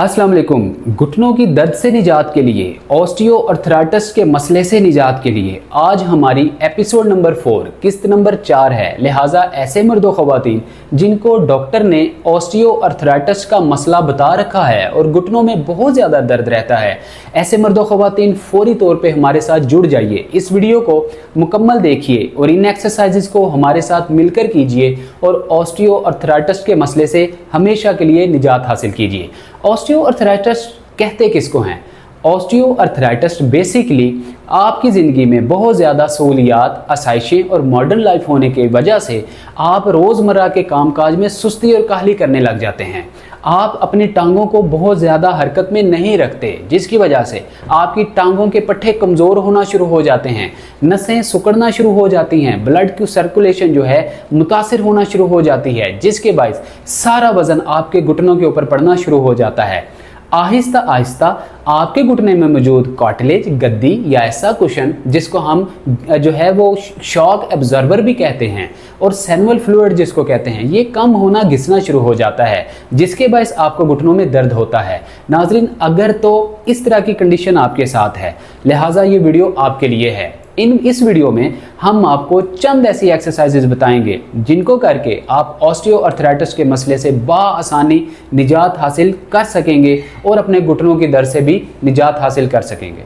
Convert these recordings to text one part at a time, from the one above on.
अस्सलाम वालेकुम। घुटनों की दर्द से निजात के लिए, ऑस्टियोआर्थराइटिस के मसले से निजात के लिए आज हमारी एपिसोड नंबर 4 किस्त नंबर 4 है। लिहाजा ऐसे मर्द व ख़वातीन जिनको डॉक्टर ने ऑस्टियोआर्थराइटिस का मसला बता रखा है और घुटनों में बहुत ज़्यादा दर्द रहता है, ऐसे मर्द व ख़वातीन फौरी तौर पर हमारे साथ जुड़ जाइए। इस वीडियो को मुकम्मल देखिए और इन एक्सरसाइजेज को हमारे साथ मिलकर कीजिए और ऑस्टियोआर्थराइटिस के मसले से हमेशा के लिए निजात हासिल कीजिए। ऑस्टियोआर्थराइटिस कहते किसको हैं? ऑस्टियोआर्थराइटिस बेसिकली आपकी ज़िंदगी में बहुत ज़्यादा सहूलियात, आसाइशें और मॉडर्न लाइफ होने की वजह से आप रोज़मर्रा के कामकाज में सुस्ती और काहली करने लग जाते हैं। आप अपनी टांगों को बहुत ज़्यादा हरकत में नहीं रखते, जिसकी वजह से आपकी टांगों के पट्टे कमज़ोर होना शुरू हो जाते हैं, नसें सिकुड़ना शुरू हो जाती हैं, ब्लड की सर्कुलेशन जो है मुतासिर होना शुरू हो जाती है, जिसके बायस सारा वज़न आपके घुटनों के ऊपर पड़ना शुरू हो जाता है। आहिस्ता आहिस्ता आपके घुटने में मौजूद कार्टिलेज, गद्दी या ऐसा कुशन जिसको हम जो है वो शॉक एब्जॉर्बर भी कहते हैं और सैनुअल फ्लूइड जिसको कहते हैं, ये कम होना, घिसना शुरू हो जाता है, जिसके बायस आपको घुटनों में दर्द होता है। नाजरीन, अगर तो इस तरह की कंडीशन आपके साथ है, लिहाजा ये वीडियो आपके लिए है। इस वीडियो में हम आपको चंद ऐसी एक्सरसाइजेज बताएंगे जिनको करके आप ऑस्टियोआर्थराइटिस के मसले से बआसानी निजात हासिल कर सकेंगे और अपने घुटनों की दर्द से भी निजात हासिल कर सकेंगे।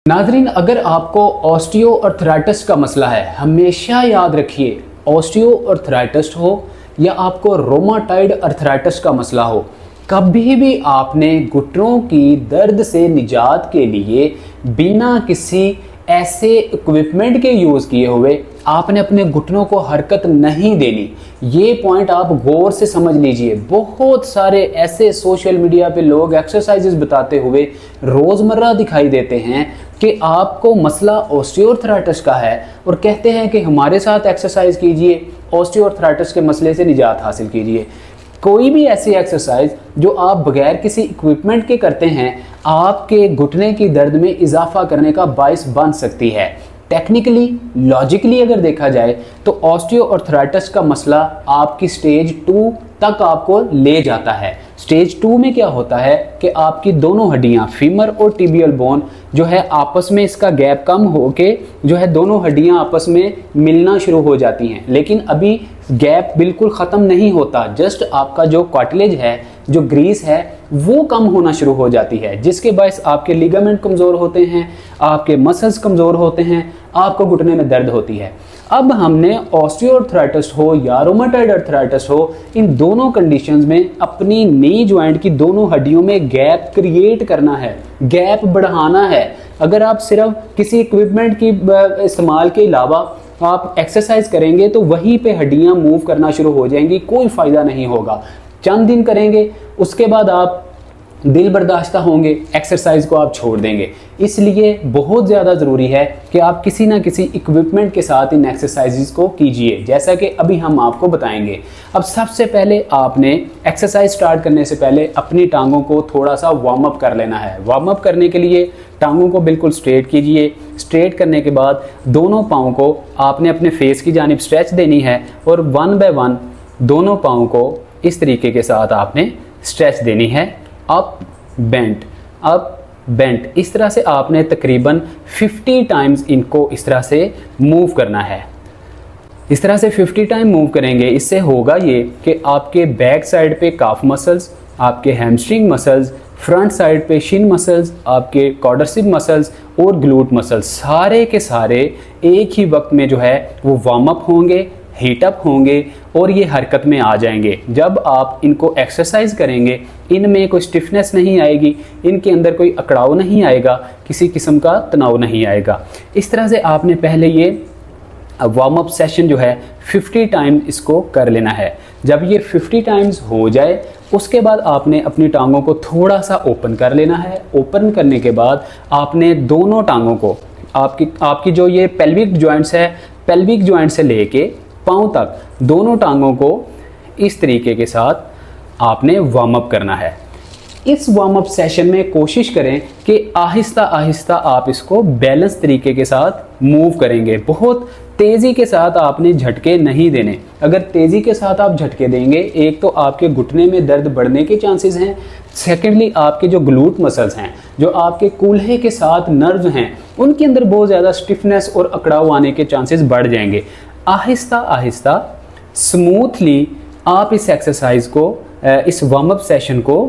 नाजरीन, अगर आपको ऑस्टियोआर्थराइटिस का मसला है, हमेशा याद रखिए, ऑस्टियोआर्थराइटिस हो या आपको रोमाटॉइड अर्थराइटिस का मसला हो, कभी भी आपने घुटनों की दर्द से निजात के लिए बिना किसी ऐसे इक्विपमेंट के यूज़ किए हुए आपने अपने घुटनों को हरकत नहीं देनी। ये पॉइंट आप गौर से समझ लीजिए। बहुत सारे ऐसे सोशल मीडिया पे लोग एक्सरसाइजेस बताते हुए रोज़मर्रा दिखाई देते हैं कि आपको मसला ऑस्टियोआर्थराइटिस का है और कहते हैं कि हमारे साथ एक्सरसाइज कीजिए, ऑस्टियोआर्थराइटिस के मसले से निजात हासिल कीजिए। कोई भी ऐसी एक्सरसाइज जो आप बगैर किसी इक्विपमेंट के करते हैं, आपके घुटने की दर्द में इजाफा करने का बायस बन सकती है। टेक्निकली, लॉजिकली अगर देखा जाए तो ऑस्टियोआर्थराइटिस का मसला आपकी स्टेज 2 तक आपको ले जाता है। स्टेज 2 में क्या होता है कि आपकी दोनों हड्डियां, फीमर और टिबियल बोन जो है, आपस में इसका गैप कम होके जो है दोनों हड्डियां आपस में मिलना शुरू हो जाती हैं, लेकिन अभी गैप बिल्कुल ख़त्म नहीं होता। जस्ट आपका जो कार्टिलेज है, जो ग्रीस है, वो कम होना शुरू हो जाती है, जिसके बायस आपके लिगामेंट कमज़ोर होते हैं, आपके मसल्स कमज़ोर होते हैं, आपको घुटने में दर्द होती है। अब हमने ऑस्टियोआर्थराइटिस हो या रोमाटॉइड अर्थराइटिस हो, इन दोनों कंडीशंस में अपनी नी जॉइंट की दोनों हड्डियों में गैप क्रिएट करना है, गैप बढ़ाना है। अगर आप सिर्फ किसी इक्विपमेंट की इस्तेमाल के अलावा आप एक्सरसाइज करेंगे तो वहीं पे हड्डियां मूव करना शुरू हो जाएंगी, कोई फ़ायदा नहीं होगा। चंद दिन करेंगे, उसके बाद आप दिल बर्दाश्ता होंगे, एक्सरसाइज को आप छोड़ देंगे। इसलिए बहुत ज़्यादा ज़रूरी है कि आप किसी ना किसी इक्विपमेंट के साथ इन एक्सरसाइजेस को कीजिए, जैसा कि अभी हम आपको बताएंगे। अब सबसे पहले आपने एक्सरसाइज स्टार्ट करने से पहले अपनी टांगों को थोड़ा सा वार्म अप कर लेना है। वार्म अप करने के लिए टांगों को बिल्कुल स्ट्रेट कीजिए। स्ट्रेट करने के बाद दोनों पाँव को आपने अपने फेस की जानिब स्ट्रेच देनी है और 1 बाय 1 दोनों पाँव को इस तरीके के साथ आपने स्ट्रेच देनी है। अप बेंट, अप बेंट, इस तरह से आपने तकरीबन 50 टाइम्स इनको इस तरह से मूव करना है। इस तरह से 50 टाइम मूव करेंगे, इससे होगा ये कि आपके बैक साइड पे काफ मसल्स, आपके हैमस्ट्रिंग मसल्स, फ्रंट साइड पे शिन मसल्स, आपके क्वाड्रिसेप मसल्स और ग्लूट मसल्स सारे के सारे एक ही वक्त में जो है वो वार्म अप होंगे, हीट अप होंगे और ये हरकत में आ जाएंगे। जब आप इनको एक्सरसाइज करेंगे, इनमें कोई स्टिफनेस नहीं आएगी, इनके अंदर कोई अकड़ाव नहीं आएगा, किसी किस्म का तनाव नहीं आएगा। इस तरह से आपने पहले ये वार्म अप सेशन जो है 50 टाइम इसको कर लेना है। जब ये 50 टाइम्स हो जाए, उसके बाद आपने अपनी टांगों को थोड़ा सा ओपन कर लेना है। ओपन करने के बाद आपने दोनों टांगों को, आपकी जो ये पेल्विक जॉइंट्स है, पेल्विक जॉइंट से लेके पाँव तक दोनों टांगों को इस तरीके के साथ आपने वार्म अप करना है। इस वार्म अप सेशन में कोशिश करें कि आहिस्ता आहिस्ता आप इसको बैलेंस तरीके के साथ मूव करेंगे। बहुत तेज़ी के साथ आपने झटके नहीं देने। अगर तेज़ी के साथ आप झटके देंगे, एक तो आपके घुटने में दर्द बढ़ने के चांसेस हैं, सेकेंडली आपके जो ग्लूट मसल्स हैं, जो आपके कूल्हे के साथ नर्व हैं, उनके अंदर बहुत ज़्यादा स्टिफनेस और अकड़ाव आने के चांसेस बढ़ जाएंगे। आहिस्ता आहिस्ता स्मूथली आप इस एक्सरसाइज को, इस वार्म अप सेशन को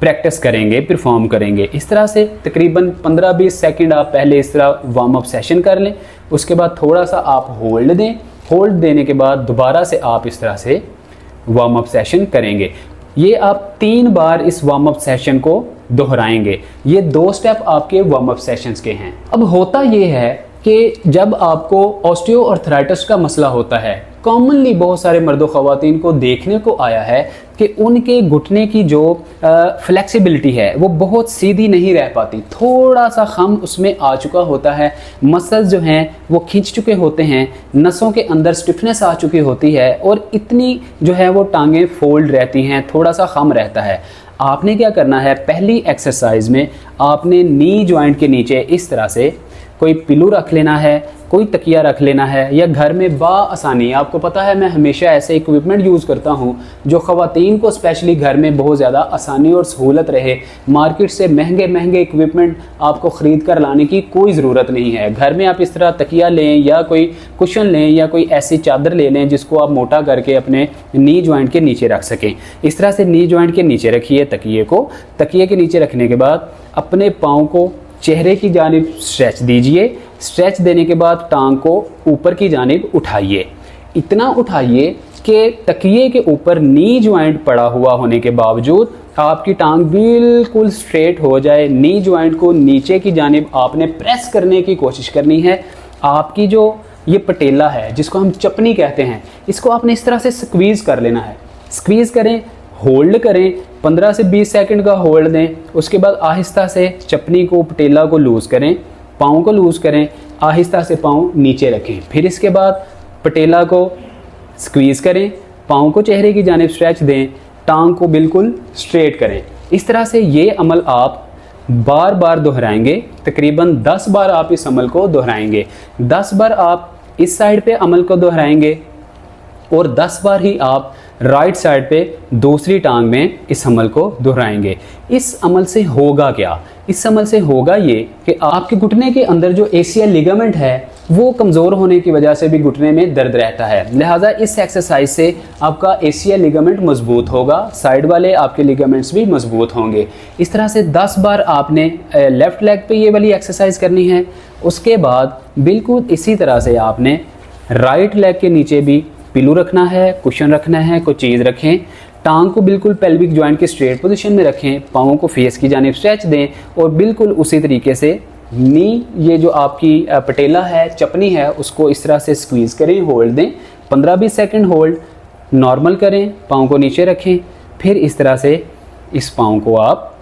प्रैक्टिस करेंगे, परफॉर्म करेंगे। इस तरह से तकरीबन 15-20 सेकंड आप पहले इस तरह वार्म अप सेशन कर लें, उसके बाद थोड़ा सा आप होल्ड दें, होल्ड देने के बाद दोबारा से आप इस तरह से वार्म अप सेशन करेंगे। ये आप 3 बार इस वार्म अप सेशन को दोहराएंगे। ये 2 स्टेप आपके वार्म अप सेशंस के हैं। अब होता ये है कि जब आपको ऑस्टियोआर्थराइटिस का मसला होता है, कॉमनली बहुत सारे मर्दों ख़वातीन को देखने को आया है कि उनके घुटने की जो फ्लेक्सिबिलिटी है वो बहुत सीधी नहीं रह पाती, थोड़ा सा खम उसमें आ चुका होता है, मसल्स जो हैं वो खींच चुके होते हैं, नसों के अंदर स्टिफनेस आ चुकी होती है और इतनी जो है वो टांगें फोल्ड रहती हैं, थोड़ा सा खम रहता है। आपने क्या करना है, पहली एक्सरसाइज में आपने नी जॉइंट के नीचे इस तरह से कोई पिलो रख लेना है, कोई तकिया रख लेना है, या घर में बाआसानी, आपको पता है मैं हमेशा ऐसे इक्विपमेंट यूज़ करता हूँ जो ख़वातीन को स्पेशली घर में बहुत ज़्यादा आसानी और सहूलत रहे। मार्केट से महंगे महंगे इक्विपमेंट आपको ख़रीद कर लाने की कोई ज़रूरत नहीं है। घर में आप इस तरह तकिया लें या कोई कुशन लें या कोई ऐसी चादर ले लें जिसको आप मोटा करके अपने नी जॉइंट के नीचे रख सकें। इस तरह से नी जॉइंट के नीचे रखिए तकिए को। तकिए के नीचे रखने के बाद अपने पाँव को चेहरे की जानिब स्ट्रेच दीजिए। स्ट्रेच देने के बाद टांग को ऊपर की जानिब उठाइए, इतना उठाइए कि तकिए के ऊपर नी जॉइंट पड़ा हुआ होने के बावजूद आपकी टांग बिल्कुल स्ट्रेट हो जाए। नी जॉइंट को नीचे की जानिब आपने प्रेस करने की कोशिश करनी है। आपकी जो ये पटेला है जिसको हम चपनी कहते हैं, इसको आपने इस तरह से स्क्वीज़ कर लेना है। स्क्वीज़ करें, होल्ड करें, 15 से 20 सेकंड का होल्ड दें। उसके बाद आहिस्ता से चपनी को, पटेला को लूज़ करें, पाँव को लूज़ करें, आहिस्ता से पाँव नीचे रखें। फिर इसके बाद पटेला को स्क्वीज़ करें, पाँव को चेहरे की जानिब स्ट्रेच दें, टांग को बिल्कुल स्ट्रेट करें। इस तरह से ये अमल आप बार बार दोहराएंगे। तकरीबन 10 बार आप इस अमल को दोहराएंगे। 10 बार आप इस साइड पे अमल को दोहराएंगे और 10 बार ही आप राइट साइड पे दूसरी टांग में इस अमल को दोहराएंगे। इस अमल से होगा क्या? इस अमल से होगा ये कि आपके घुटने के अंदर जो एसीएल लिगामेंट है वो कमज़ोर होने की वजह से भी घुटने में दर्द रहता है। लिहाजा इस एक्सरसाइज से आपका एसीएल लिगामेंट मजबूत होगा, साइड वाले आपके लिगामेंट्स भी मजबूत होंगे। इस तरह से 10 बार आपने लेफ़्ट लेग पे ये वाली एक्सरसाइज करनी है। उसके बाद बिल्कुल इसी तरह से आपने राइट लेग के नीचे भी पिलो रखना है, कुशन रखना है, कोई चीज़ रखें। टांग को बिल्कुल पेल्विक जॉइंट के स्ट्रेट पोजीशन में रखें, पाँवों को फेस की जानिब स्ट्रेच दें और बिल्कुल उसी तरीके से नी, ये जो आपकी पटेला है, चपनी है, उसको इस तरह से स्क्वीज़ करें, होल्ड दें, 15-20 सेकंड होल्ड, नॉर्मल करें, पाँव को नीचे रखें। फिर इस तरह से इस पाँव को आप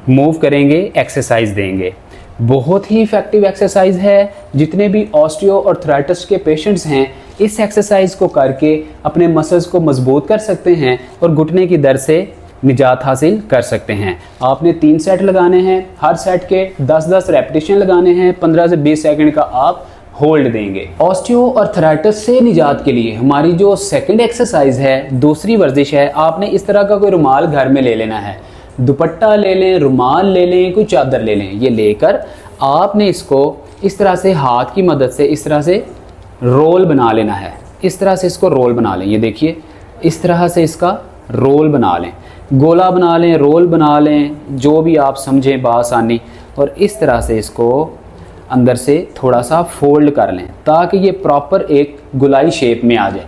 मूव करेंगे, एक्सरसाइज देंगे। बहुत ही इफ़ेक्टिव एक्सरसाइज है। जितने भी ऑस्टियोआर्थराइटिस के पेशेंट्स हैं इस एक्सरसाइज को करके अपने मसल्स को मजबूत कर सकते हैं और घुटने की दर्द से निजात हासिल कर सकते हैं। आपने 3 सेट लगाने हैं, हर सेट के 10-10 रेपिटेशन लगाने हैं, 15 से 20 सेकंड का आप होल्ड देंगे। ऑस्टियोआर्थराइटिस से निजात के लिए हमारी जो सेकंड एक्सरसाइज है, दूसरी वर्जिश है, आपने इस तरह का कोई रुमाल घर में ले लेना है। दुपट्टा ले लें, रुमाल ले लें, कोई चादर ले लें। ये लेकर आपने इसको इस तरह से हाथ की मदद से इस तरह से रोल बना लेना है। इस तरह से इसको रोल बना लें। ये देखिए, इस तरह से इसका रोल बना लें, गोला बना लें, रोल बना लें, जो भी आप समझें बासानी। और इस तरह से इसको अंदर से थोड़ा सा फोल्ड कर लें ताकि ये प्रॉपर एक गोलाई शेप में आ जाए।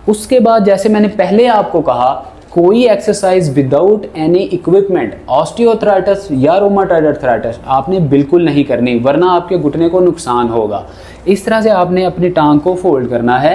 उसके बाद जैसे मैंने पहले आपको कहा, कोई exercise without any equipment osteoarthritis या रोमाटॉइड आर्थराइटिस आपने बिल्कुल नहीं करनी, वरना आपके घुटने को नुकसान होगा। इस तरह से आपने अपनी टांग को फोल्ड करना है।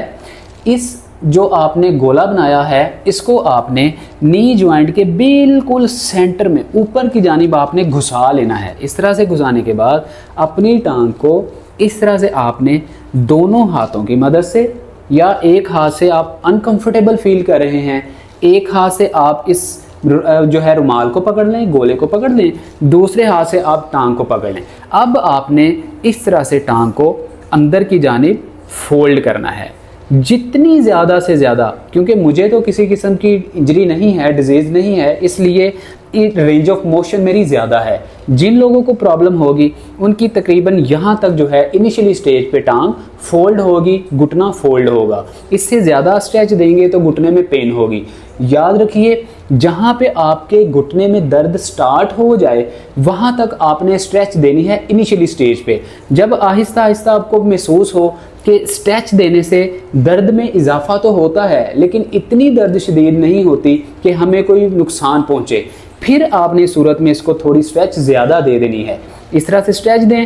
इस जो आपने गोला बनाया है इसको आपने नी जॉइंट के बिल्कुल सेंटर में ऊपर की जानिब आपने घुसा लेना है। इस तरह से घुसाने के बाद अपनी टांग को इस तरह से आपने दोनों हाथों की मदद से, या एक हाथ से आप अनकंफर्टेबल फील कर रहे हैं, एक हाथ से आप इस जो है रुमाल को पकड़ लें, गोले को पकड़ लें, दूसरे हाथ से आप टांग को पकड़ लें। अब आपने इस तरह से टांग को अंदर की जानिब फोल्ड करना है जितनी ज़्यादा से ज़्यादा, क्योंकि मुझे तो किसी किस्म की इंजरी नहीं है, डिजीज़ नहीं है, इसलिए रेंज ऑफ मोशन मेरी ज़्यादा है। जिन लोगों को प्रॉब्लम होगी उनकी तकरीबन यहाँ तक जो है इनिशियली स्टेज पे टांग फोल्ड होगी, घुटना फोल्ड होगा। इससे ज़्यादा स्ट्रेच देंगे तो घुटने में पेन होगी। याद रखिए, जहाँ पे आपके घुटने में दर्द स्टार्ट हो जाए वहाँ तक आपने स्ट्रेच देनी है इनिशियली स्टेज पे। जब आहिस्ता आहिस्ता आपको महसूस हो कि स्ट्रेच देने से दर्द में इजाफा तो होता है लेकिन इतनी दर्द शदीद नहीं होती कि हमें कोई नुकसान पहुँचे, फिर आपने सूरत में इसको थोड़ी स्ट्रेच ज़्यादा दे देनी है। इस तरह से स्ट्रेच दें,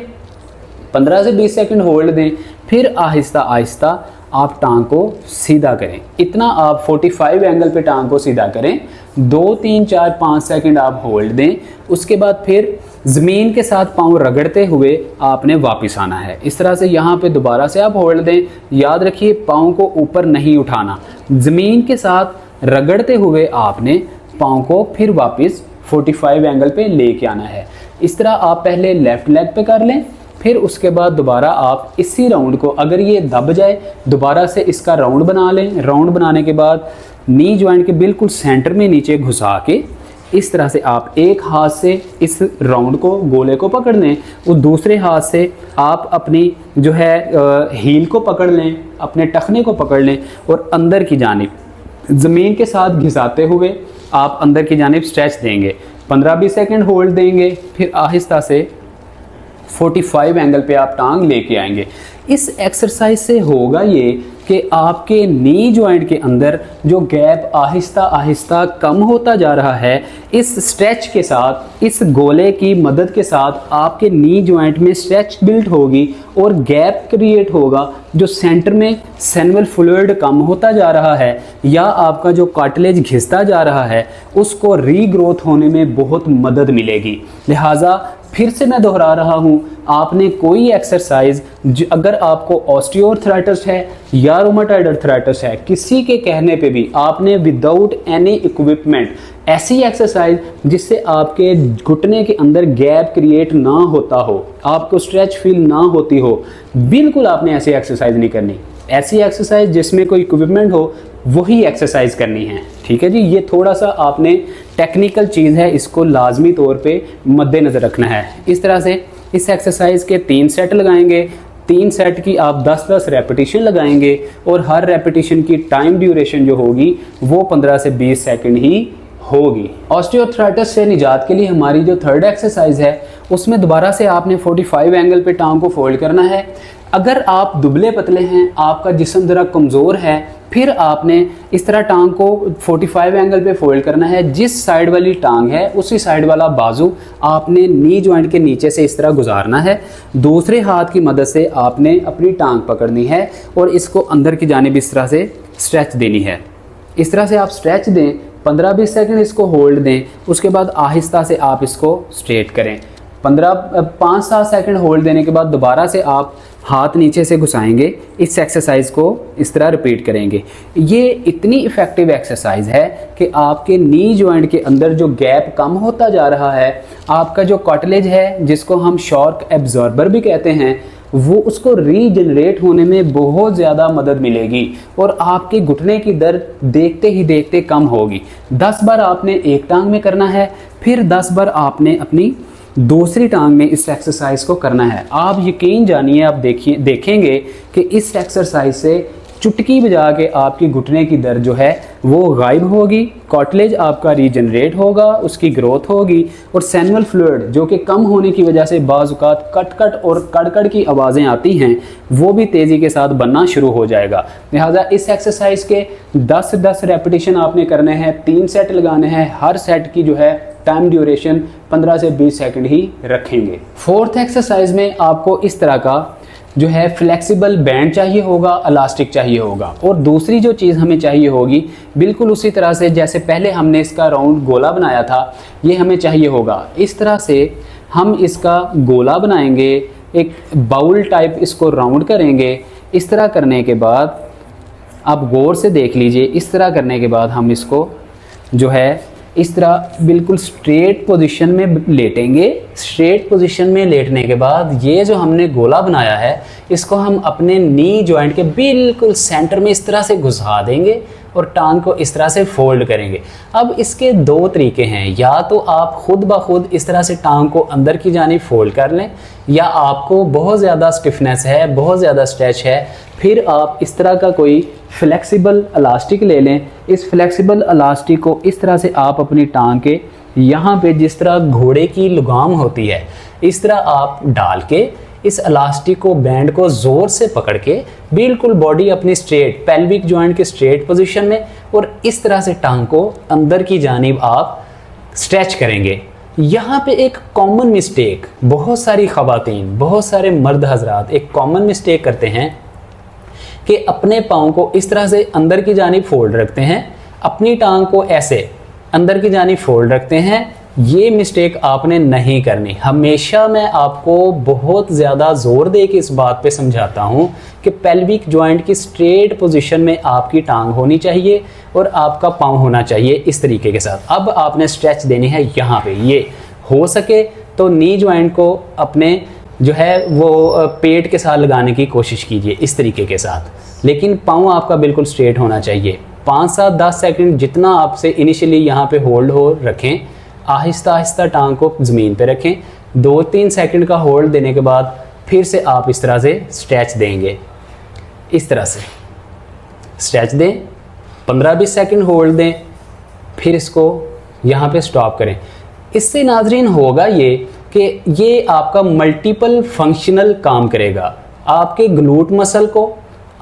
15 से 20 सेकंड होल्ड दें, फिर आहिस्ता आहिस्ता आप टांग को सीधा करें। इतना आप 45 एंगल पे टांग को सीधा करें, 2 3 4 5 सेकंड आप होल्ड दें। उसके बाद फिर ज़मीन के साथ पाँव रगड़ते हुए आपने वापस आना है। इस तरह से यहाँ पे दोबारा से आप होल्ड दें। याद रखिए, पाँव को ऊपर नहीं उठाना, ज़मीन के साथ रगड़ते हुए आपने पाँव को फिर वापस 45 एंगल पे लेके आना है। इस तरह आप पहले लेफ़्ट लेग पे कर लें, फिर उसके बाद दोबारा आप इसी राउंड को, अगर ये दब जाए दोबारा से इसका राउंड बना लें। राउंड बनाने के बाद नी जॉइंट के बिल्कुल सेंटर में नीचे घुसा के इस तरह से आप एक हाथ से इस राउंड को, गोले को पकड़ लें और दूसरे हाथ से आप अपनी जो है हील को पकड़ लें, अपने टखने को पकड़ लें और अंदर की जानिब ज़मीन के साथ घिसाते हुए आप अंदर की जानिब स्ट्रेच देंगे। 15-20 सेकंड होल्ड देंगे, फिर आहिस्ता से 45 एंगल पे आप टांग लेके आएंगे। इस एक्सरसाइज से होगा ये कि आपके नी जॉइंट के अंदर जो गैप आहिस्ता आहिस्ता कम होता जा रहा है, इस स्ट्रेच के साथ, इस गोले की मदद के साथ आपके नी जॉइंट में स्ट्रेच बिल्ड होगी और गैप क्रिएट होगा। जो सेंटर में सेनिवल फ्लूइड कम होता जा रहा है या आपका जो कार्टिलेज घिसता जा रहा है, उसको रीग्रोथ होने में बहुत मदद मिलेगी। लिहाजा फिर से मैं दोहरा रहा हूँ, आपने कोई एक्सरसाइज, अगर आपको ऑस्टियोआर्थराइटिस है या रोमाटॉइड अर्थराइटिस है, किसी के कहने पे भी आपने विदाउट एनी इक्विपमेंट ऐसी एक्सरसाइज जिससे आपके घुटने के अंदर गैप क्रिएट ना होता हो, आपको स्ट्रेच फील ना होती हो, बिल्कुल आपने ऐसी एक्सरसाइज नहीं करनी। ऐसी एक्सरसाइज जिसमें कोई इक्विपमेंट हो वही एक्सरसाइज करनी है। ठीक है जी, ये थोड़ा सा आपने टेक्निकल चीज़ है, इसको लाजमी तौर पे मद्देनज़र रखना है। इस तरह से इस एक्सरसाइज के 3 सेट लगाएंगे, 3 सेट की आप 10-10 रेपिटेशन लगाएंगे और हर रेपिटेशन की टाइम ड्यूरेशन जो होगी वो 15 से 20 सेकंड ही होगी। ऑस्टियोआर्थराइटिस से निजात के लिए हमारी जो थर्ड एक्सरसाइज है उसमें दोबारा से आपने 45 एंगल पे टांग को फोल्ड करना है। अगर आप दुबले पतले हैं, आपका जिस्म ज़रा कमज़ोर है, फिर आपने इस तरह टांग को 45 एंगल पे फोल्ड करना है। जिस साइड वाली टांग है उसी साइड वाला बाजू आपने नी जॉइंट के नीचे से इस तरह गुजारना है। दूसरे हाथ की मदद से आपने अपनी टांग पकड़नी है और इसको अंदर की जानिब इस तरह से स्ट्रेच देनी है। इस तरह से आप स्ट्रेच दें, 15-20 सेकंड इसको होल्ड दें, उसके बाद आहिस्ता से आप इसको स्ट्रेट करें। 5-7 सेकंड होल्ड देने के बाद दोबारा से आप हाथ नीचे से घुसाएंगे, इस एक्सरसाइज को इस तरह रिपीट करेंगे। ये इतनी इफ़ेक्टिव एक्सरसाइज है कि आपके नी जॉइंट के अंदर जो गैप कम होता जा रहा है, आपका जो कार्टिलेज है जिसको हम शॉक एब्जॉर्बर भी कहते हैं, वो उसको रीजनरेट होने में बहुत ज़्यादा मदद मिलेगी और आपके घुटने की दर्द देखते ही देखते कम होगी। 10 बार आपने एक टांग में करना है, फिर 10 बार आपने अपनी दूसरी टांग में इस एक्सरसाइज को करना है। आप यकीन जानिए, आप देखेंगे कि इस एक्सरसाइज से चुटकी बजा के आपकी घुटने की दर्द जो है वो गायब होगी, कार्टिलेज आपका रीजनरेट होगा, उसकी ग्रोथ होगी और सेनिवल फ्लूइड जो कि कम होने की वजह से बाज़ औक़ात कट कट और कड़कड़ की आवाज़ें आती हैं, वो भी तेज़ी के साथ बनना शुरू हो जाएगा। लिहाजा इस एक्सरसाइज के 10-10 रेपिटेशन आपने करने हैं, 3 सेट लगाने हैं। हर सेट की जो है टाइम ड्यूरेशन 15 से 20 सेकंड ही रखेंगे। फोर्थ एक्सरसाइज में आपको इस तरह का जो है फ्लेक्सिबल बैंड चाहिए होगा, इलास्टिक चाहिए होगा और दूसरी जो चीज़ हमें चाहिए होगी बिल्कुल उसी तरह से जैसे पहले हमने इसका राउंड गोला बनाया था, ये हमें चाहिए होगा। इस तरह से हम इसका गोला बनाएंगे, एक बाउल टाइप इसको राउंड करेंगे। इस तरह करने के बाद आप गौर से देख लीजिए, इस तरह करने के बाद हम इसको जो है इस तरह बिल्कुल स्ट्रेट पोजीशन में लेटेंगे। स्ट्रेट पोजीशन में लेटने के बाद ये जो हमने गोला बनाया है इसको हम अपने नी जॉइंट के बिल्कुल सेंटर में इस तरह से घुसा देंगे और टांग को इस तरह से फोल्ड करेंगे। अब इसके दो तरीके हैं, या तो आप खुद ब खुद इस तरह से टांग को अंदर की जानिब फोल्ड कर लें, या आपको बहुत ज़्यादा स्टिफनेस है, बहुत ज़्यादा स्ट्रेच है, फिर आप इस तरह का कोई फ्लेक्सिबल इलास्टिक ले लें। इस फ्लेक्सिबल इलास्टिक को इस तरह से आप अपनी टांग के यहाँ पे जिस तरह घोड़े की लगाम होती है इस तरह आप डाल के इस इलास्टिक को, बैंड को ज़ोर से पकड़ के बिल्कुल बॉडी अपनी स्ट्रेट, पेल्विक जॉइंट के स्ट्रेट पोजीशन में, और इस तरह से टांग को अंदर की जानिब आप स्ट्रेच करेंगे। यहाँ पे एक कॉमन मिस्टेक बहुत सारी ख़वातीन, बहुत सारे मर्द हजरात एक कॉमन मिस्टेक करते हैं कि अपने पाँव को इस तरह से अंदर की जानिब फोल्ड रखते हैं, अपनी टांग को ऐसे अंदर की जानिब फोल्ड रखते हैं। ये मिस्टेक आपने नहीं करनी। हमेशा मैं आपको बहुत ज़्यादा ज़ोर दे के इस बात पे समझाता हूँ कि पेल्विक जॉइंट की स्ट्रेट पोजीशन में आपकी टांग होनी चाहिए और आपका पाँव होना चाहिए इस तरीके के साथ। अब आपने स्ट्रेच देनी है यहाँ पे, ये हो सके तो नी जॉइंट को अपने जो है वो पेट के साथ लगाने की कोशिश कीजिए इस तरीके के साथ, लेकिन पाँव आपका बिल्कुल स्ट्रेट होना चाहिए। 5 से 10 सेकंड जितना आपसे इनिशियली यहाँ पे होल्ड हो रखें, आहिस्ता आहिस्ता टांग को ज़मीन पे रखें। 2-3 सेकंड का होल्ड देने के बाद फिर से आप इस तरह से स्ट्रेच देंगे, इस तरह से स्ट्रेच दें, 15-20 सेकंड होल्ड दें, फिर इसको यहाँ पे स्टॉप करें। इससे नाजरीन होगा ये कि ये आपका मल्टीपल फंक्शनल काम करेगा। आपके ग्लूट मसल को,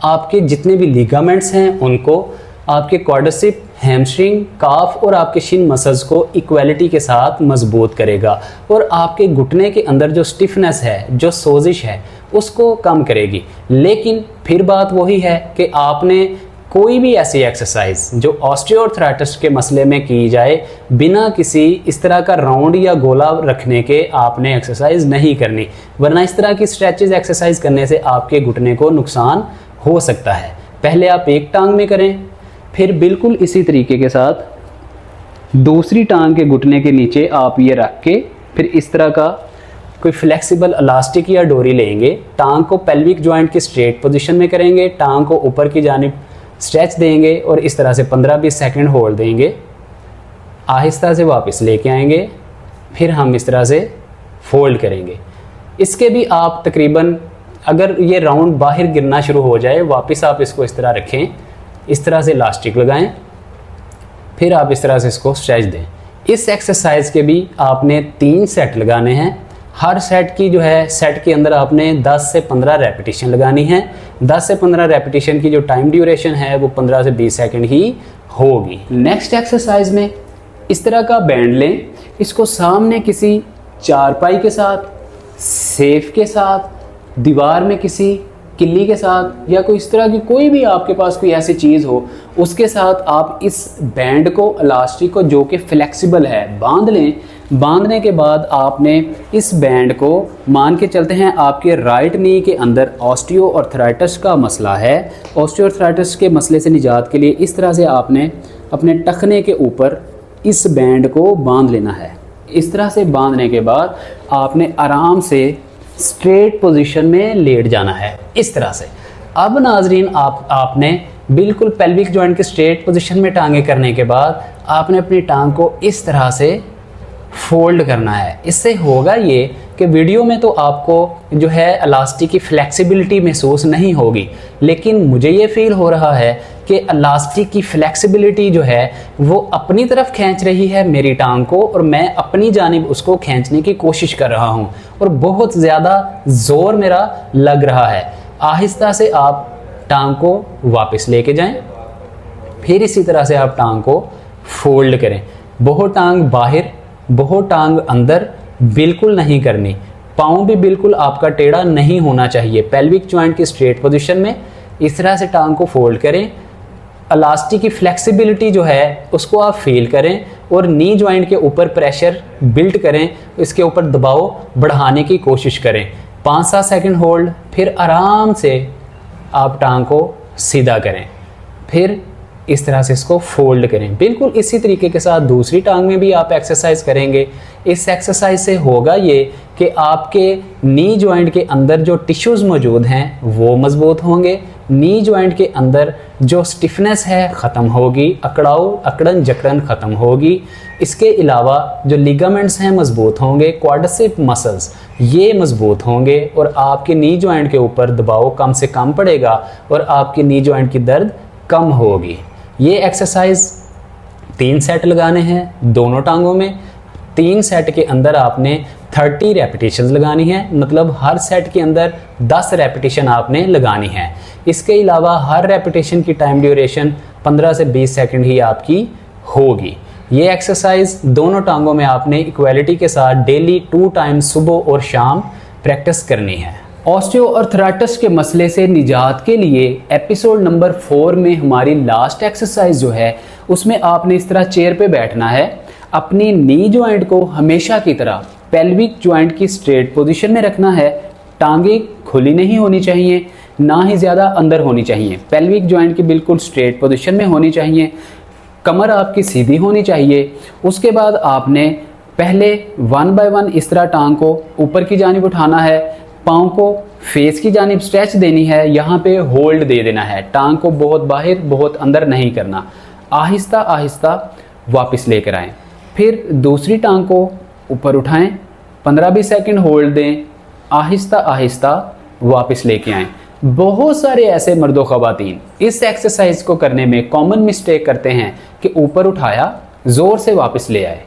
आपके जितने भी लिगामेंट्स हैं उनको, आपके क्वाड्रिसेप, हैमस्ट्रिंग, काफ और आपके शिन मसल्स को इक्वालिटी के साथ मजबूत करेगा और आपके घुटने के अंदर जो स्टिफनेस है, जो सोजिश है, उसको कम करेगी। लेकिन फिर बात वही है कि आपने कोई भी ऐसी एक्सरसाइज जो ऑस्टियोआर्थराइटिस के मसले में की जाए बिना किसी इस तरह का राउंड या गोला रखने के आपने एक्सरसाइज नहीं करनी, वरना इस तरह की स्ट्रेचेज एक्सरसाइज करने से आपके घुटने को नुकसान हो सकता है। पहले आप एक टांग में करें, फिर बिल्कुल इसी तरीके के साथ दूसरी टांग के घुटने के नीचे आप ये रख के फिर इस तरह का कोई फ्लेक्सिबल इलास्टिक या डोरी लेंगे, टांग को पेल्विक जॉइंट की स्ट्रेट पोजीशन में करेंगे, टांग को ऊपर की जानिब स्ट्रेच देंगे और इस तरह से 15-20 सेकंड होल्ड देंगे, आहिस्ता से वापस लेके आएंगे, फिर हम इस तरह से फोल्ड करेंगे। इसके भी आप तकरीबन, अगर ये राउंड बाहर गिरना शुरू हो जाए, वापस आप इसको इस तरह रखें, इस तरह से इलास्टिक लगाएं, फिर आप इस तरह से इसको स्ट्रेच दें। इस एक्सरसाइज के भी आपने 3 सेट लगाने हैं। हर सेट की जो है, सेट के अंदर आपने 10 से 15 रेपिटेशन लगानी है। 10 से 15 रेपिटेशन की जो टाइम ड्यूरेशन है वो 15 से 20 सेकंड ही होगी। नेक्स्ट एक्सरसाइज में इस तरह का बैंड लें, इसको सामने किसी चारपाई के साथ, सेफ के साथ, दीवार में किसी किल्ली के साथ, या कोई इस तरह की कोई भी आपके पास कोई ऐसी चीज़ हो उसके साथ आप इस बैंड को, इलास्टिक को जो कि फ्लेक्सिबल है, बांध लें। बांधने के बाद आपने इस बैंड को, मान के चलते हैं आपके राइट नी के अंदर ऑस्टियोआर्थराइटिस का मसला है, ऑस्टियोआर्थराइटिस के मसले से निजात के लिए इस तरह से आपने अपने टखने के ऊपर इस बैंड को बांध लेना है। इस तरह से बांधने के बाद आपने आराम से स्ट्रेट पोजीशन में लेट जाना है इस तरह से। अब नाजरीन आपने बिल्कुल पेल्विक जॉइंट के स्ट्रेट पोजीशन में टांगे करने के बाद आपने अपनी टांग को इस तरह से फोल्ड करना है। इससे होगा ये कि वीडियो में तो आपको जो है इलास्टिक की फ्लेक्सिबिलिटी महसूस नहीं होगी, लेकिन मुझे ये फील हो रहा है कि इलास्टिक की फ्लेक्सिबिलिटी जो है वो अपनी तरफ खींच रही है मेरी टांग को, और मैं अपनी जानिब उसको खींचने की कोशिश कर रहा हूँ और बहुत ज़्यादा ज़ोर मेरा लग रहा है। आहिस्ता से आप टांग को वापस लेके जाएं, फिर इसी तरह से आप टांग को फोल्ड करें। बहुत टांग बाहर, बहुत टांग अंदर बिल्कुल नहीं करनी। पाँव भी बिल्कुल आपका टेढ़ा नहीं होना चाहिए। पेल्विक जॉइंट की स्ट्रेट पोजीशन में इस तरह से टांग को फोल्ड करें। इलास्टिक की फ्लेक्सिबिलिटी जो है उसको आप फील करें और नी जॉइंट के ऊपर प्रेशर बिल्ड करें, इसके ऊपर दबाव बढ़ाने की कोशिश करें। 5-7 सेकंड होल्ड, फिर आराम से आप टांग को सीधा करें, फिर इस तरह से इसको फोल्ड करें। बिल्कुल इसी तरीके के साथ दूसरी टांग में भी आप एक्सरसाइज करेंगे। इस एक्सरसाइज से होगा ये कि आपके नी जॉइंट के अंदर जो टिश्यूज़ मौजूद हैं वो मजबूत होंगे, नी जॉइंट के अंदर जो स्टिफनेस है ख़त्म होगी, अकड़न जकड़न ख़त्म होगी। इसके अलावा जो लिगामेंट्स हैं मजबूत होंगे, क्वाड्रिसेप मसल्स ये मजबूत होंगे और आपके नी जॉइंट के ऊपर दबाव कम से कम पड़ेगा और आपके नी जॉइंट की दर्द कम होगी। ये एक्सरसाइज 3 सेट लगाने हैं दोनों टांगों में। 3 सेट के अंदर आपने 30 रेपिटेशंस लगानी है, मतलब हर सेट के अंदर 10 रेपिटेशन आपने लगानी है। इसके अलावा हर रेपिटेशन की टाइम ड्यूरेशन 15 से 20 सेकंड ही आपकी होगी। ये एक्सरसाइज दोनों टांगों में आपने इक्वालिटी के साथ डेली 2 टाइम सुबह और शाम प्रैक्टिस करनी है। ऑस्टियोआर्थराइटिस के मसले से निजात के लिए एपिसोड नंबर 4 में हमारी लास्ट एक्सरसाइज जो है उसमें आपने इस तरह चेयर पे बैठना है। अपनी नी जॉइंट को हमेशा की तरह पेल्विक जॉइंट की स्ट्रेट पोजीशन में रखना है। टांगे खुली नहीं होनी चाहिए, ना ही ज़्यादा अंदर होनी चाहिए। पेल्विक जॉइंट की बिल्कुल स्ट्रेट पोजीशन में होनी चाहिए। कमर आपकी सीधी होनी चाहिए। उसके बाद आपने पहले 1 बाय 1 इस तरह टांग को ऊपर की जानिब उठाना है, पाँव को फेस की जानिब स्ट्रेच देनी है, यहाँ पे होल्ड दे देना है। टांग को बहुत बाहर बहुत अंदर नहीं करना। आहिस्ता आहिस्ता वापस लेकर आएं। फिर दूसरी टांग को ऊपर उठाएं, 15-20 सेकंड होल्ड दें, आहिस्ता आहिस्ता वापस लेके आएं। बहुत सारे ऐसे मर्दो ख़वातीन इस एक्सरसाइज को करने में कॉमन मिस्टेक करते हैं कि ऊपर उठाया, ज़ोर से वापस ले आए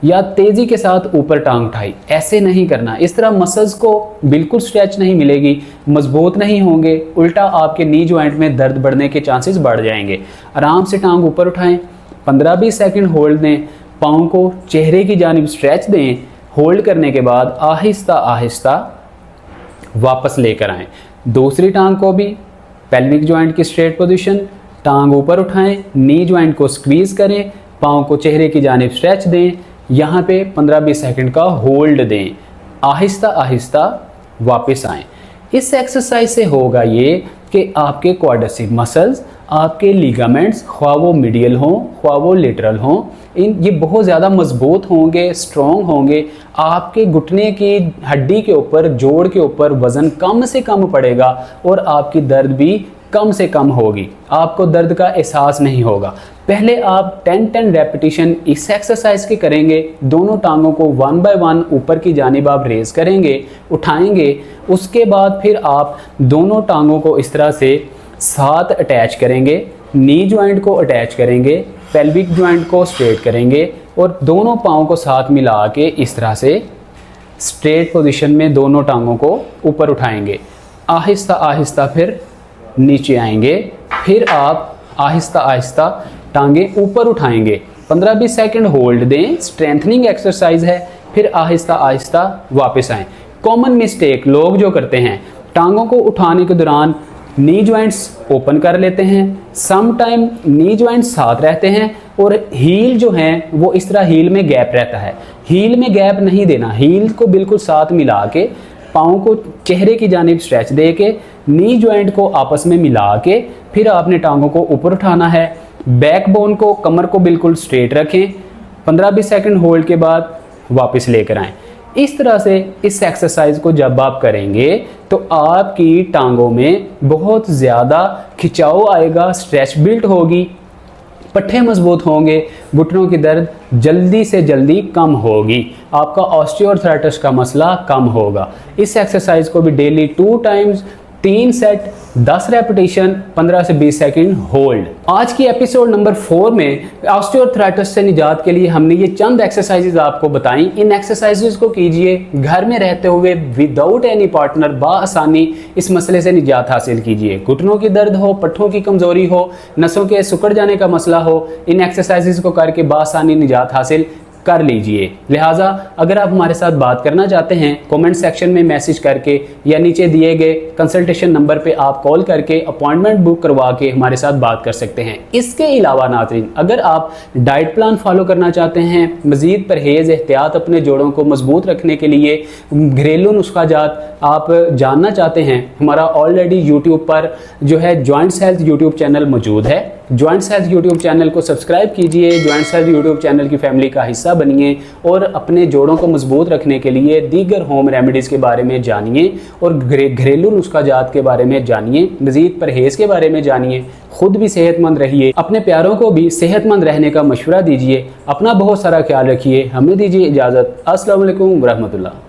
या तेज़ी के साथ ऊपर टांग उठाई। ऐसे नहीं करना। इस तरह मसल्स को बिल्कुल स्ट्रेच नहीं मिलेगी, मजबूत नहीं होंगे, उल्टा आपके नी जॉइंट में दर्द बढ़ने के चांसेस बढ़ जाएंगे। आराम से टांग ऊपर उठाएं, 15-20 सेकंड होल्ड दें, पाँव को चेहरे की जानिब स्ट्रेच दें। होल्ड करने के बाद आहिस्ता आहिस्ता वापस लेकर आएँ। दूसरी टांग को भी पेल्विक जॉइंट की स्ट्रेट पोजीशन, टांग ऊपर उठाएं, नी जॉइंट को स्क्वीज़ करें, पाँव को चेहरे की जानिब स्ट्रेच दें, यहाँ पे 15-20 सेकंड का होल्ड दें, आहिस्ता आहिस्ता वापस आएं। इस एक्सरसाइज से होगा ये कि आपके क्वाड्रिसेप मसल्स, आपके लिगामेंट्स, ख्वाह वो मीडियल हों ख्वाह वो लेटरल हों, ये बहुत ज़्यादा मजबूत होंगे, स्ट्रॉन्ग होंगे। आपके घुटने की हड्डी के ऊपर, जोड़ के ऊपर वज़न कम से कम पड़ेगा और आपकी दर्द भी कम से कम होगी। आपको दर्द का एहसास नहीं होगा। पहले आप 10-10 रेपिटेशन इस एक्सरसाइज के करेंगे। दोनों टांगों को 1 बाय 1 ऊपर की जानिब आप रेज़ करेंगे, उठाएंगे। उसके बाद फिर आप दोनों टांगों को इस तरह से साथ अटैच करेंगे, नी जॉइंट को अटैच करेंगे, पेल्विक जॉइंट को स्ट्रेट करेंगे और दोनों पाँव को साथ मिला के इस तरह से स्ट्रेट पोजीशन में दोनों टांगों को ऊपर उठाएंगे। आहिस्ता आहिस्ता फिर नीचे आएंगे। फिर आप आहिस्ता आहिस्ता टांगे ऊपर उठाएंगे, 15-20 सेकंड होल्ड दें, स्ट्रेंथनिंग एक्सरसाइज है। फिर आहिस्ता आहिस्ता वापस आएं। कॉमन मिस्टेक लोग जो करते हैं, टांगों को उठाने के दौरान नी जॉइंट्स ओपन कर लेते हैं, सम टाइम नी जॉइंट्स साथ रहते हैं और हील जो हैं वो इस तरह हील में गैप रहता है। हील में गैप नहीं देना, हील को बिल्कुल साथ मिला के, पाँव को चेहरे की जानिब स्ट्रेच दे के, नी जॉइंट को आपस में मिला के फिर आपने टांगों को ऊपर उठाना है। बैकबोन को, कमर को बिल्कुल स्ट्रेट रखें, 15-20 सेकंड होल्ड के बाद वापस लेकर आएं। इस तरह से इस एक्सरसाइज को जब आप करेंगे तो आपकी टांगों में बहुत ज़्यादा खिंचाव आएगा, स्ट्रेच बिल्ट होगी, पट्टे मजबूत होंगे, घुटनों की दर्द जल्दी से जल्दी कम होगी, आपका ऑस्टियोआर्थराइटिस का मसला कम होगा। इस एक्सरसाइज को भी डेली 2 टाइम्स 3 सेट 10 रेपिटेशन 15 से 20 सेकंड होल्ड। आज की एपिसोड नंबर 4 में ऑस्टियोआर्थराइटिस से निजात के लिए हमने ये चंद एक्सरसाइजेज आपको बताई। इन एक्सरसाइजेज को कीजिए, घर में रहते हुए विदाउट एनी पार्टनर बाआसानी इस मसले से निजात हासिल कीजिए। घुटनों की दर्द हो, पट्टों की कमजोरी हो, नसों के सिकुड़ जाने का मसला हो, इन एक्सरसाइजेज को करके बाआसानी निजात हासिल कर लीजिए। लिहाजा अगर आप हमारे साथ बात करना चाहते हैं, कमेंट सेक्शन में मैसेज करके या नीचे दिए गए कंसल्टेशन नंबर पे आप कॉल करके अपॉइंटमेंट बुक करवा के हमारे साथ बात कर सकते हैं। इसके अलावा नाज़रीन, अगर आप डाइट प्लान फॉलो करना चाहते हैं, मज़ीद परहेज़ एहतियात अपने जोड़ों को मजबूत रखने के लिए घरेलू नुस्खा जात आप जानना चाहते हैं, हमारा ऑलरेडी यूट्यूब पर जो है जॉइंट्स हेल्थ यूट्यूब चैनल मौजूद है। ज्वाइंट हेल्थ यूट्यूब चैनल को सब्सक्राइब कीजिए, ज्वाइंट हेल्थ यूट्यूब चैनल की फैमिली का हिस्सा बनिए और अपने जोड़ों को मजबूत रखने के लिए दीगर होम रेमेडीज़ के बारे में जानिए और घरेलू नुस्खा जात के बारे में जानिए, मज़ीद परहेज़ के बारे में जानिए, खुद भी सेहतमंद रहिए, अपने प्यारों को भी सेहतमंद रहने का मशवरा दीजिए। अपना बहुत सारा ख्याल रखिए। हमें दीजिए इजाज़त। अस्सलाम वालेकुम रहमतुल्लाह।